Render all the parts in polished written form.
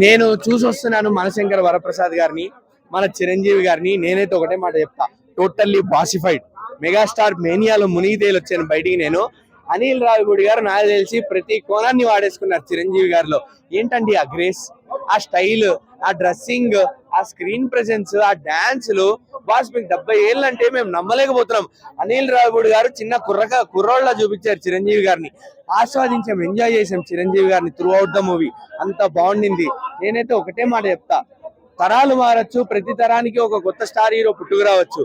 నేను చూసి వస్తున్నాను మనశంకర్ వరప్రసాద్ గారిని, మన చిరంజీవి గారిని. నేనైతే ఒకటే మాట చెప్తా, టోటల్లీ బాసిఫైడ్. మెగాస్టార్ మేనియాలో మునిగి తేలి వచ్చాను బయటికి నేను. అనిల్ రావిపూడి గారు నాకు తెలిసి ప్రతి కోణాన్ని వాడేసుకున్నారు చిరంజీవి గారిలో. ఏంటండి ఆ గ్రేస్, ఆ స్టైల్, ఆ డ్రెస్సింగ్, ఆ స్క్రీన్ ప్రెసెన్స్, ఆ డాన్సులు. బాస్ మీకు 70 ఏళ్ళు అంటే మేము నమ్మలేకపోతున్నాం. అనిల్ రావిపూడి గారు చిన్న కుర్రోళ్ళ చూపించారు చిరంజీవి గారిని. ఆస్వాదించాం, ఎంజాయ్ చేసాం చిరంజీవి గారిని త్రూ అవుట్ ద మూవీ. అంత బాగుండింది. నేనైతే ఒకటే మాట చెప్తా, తరాలు మారచ్చు, ప్రతి తరానికి ఒక కొత్త స్టార్ హీరో పుట్టుకురావచ్చు.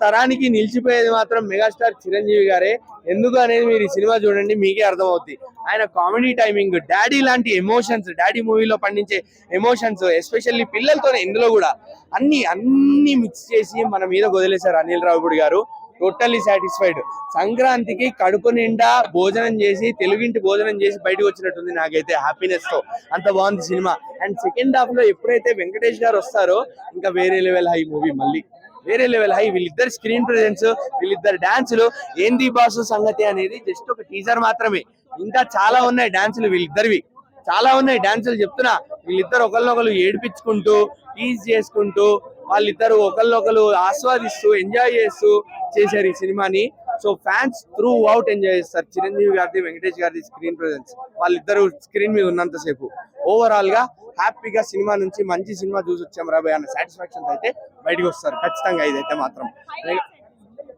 తరానికి నిలిచిపోయేది మాత్రం మెగాస్టార్ చిరంజీవి గారే. ఎందుకు అనేది మీరు ఈ సినిమా చూడండి, మీకే అర్థమవుతుంది. ఆయన కామెడీ టైమింగ్, డాడీ లాంటి ఎమోషన్స్, డాడీ మూవీలో పండించే ఎమోషన్స్, ఎస్పెషల్లీ పిల్లలతోనే ఇందులో కూడా అన్ని మిక్స్ చేసి మన మీద వదిలేశారు అనిల్ రావిపూడి గారు. Totally satisfied. సంక్రాంతికి కడుపు నిండా భోజనం చేసి, తెలుగింటి భోజనం చేసి బయటకు వచ్చినట్టుంది నాకైతే హ్యాపీనెస్ తో. అంత బాగుంది సినిమా. అండ్ సెకండ్ హాఫ్ లో ఎప్పుడైతే వెంకటేష్ గారు వస్తారో ఇంకా వేరే లెవెల్ హై మూవీ. మళ్ళీ వేరే లెవెల్ హై. వీళ్ళిద్దరు స్క్రీన్ ప్రెజెన్స్, వీళ్ళిద్దరు డాన్సులు. ఏంది బాసు సంగతి అనేది జస్ట్ ఒక టీజర్ మాత్రమే. ఇంకా చాలా ఉన్నాయి డాన్సులు వీళ్ళిద్దరివి, చాలా ఉన్నాయి డాన్సులు. చెప్తున్నా, వీళ్ళిద్దరు ఒకరినొకరు ఏడిపించుకుంటూ, టీజ్ చేసుకుంటూ, వాళ్ళిద్దరు ఒకరినొకరు ఆస్వాదిస్తూ, ఎంజాయ్ చేస్తూ చేశారు ఈ సినిమాని. So fans through out enjoy చేస్తారు చిరంజీవి గారిది, వెంకటేష్ గారిది స్క్రీన్ ప్రెజెన్స్. వాళ్ళిద్దరు స్క్రీన్ మీద ఉన్నంతసేపు ఓవరాల్ గా హ్యాపీగా సినిమా నుంచి మంచి సినిమా చూసి వచ్చాం రాబోయే అన్న సాటిస్ఫాక్షన్ అయితే బయటకు వస్తారు ఖచ్చితంగా. ఇదైతే మాత్రం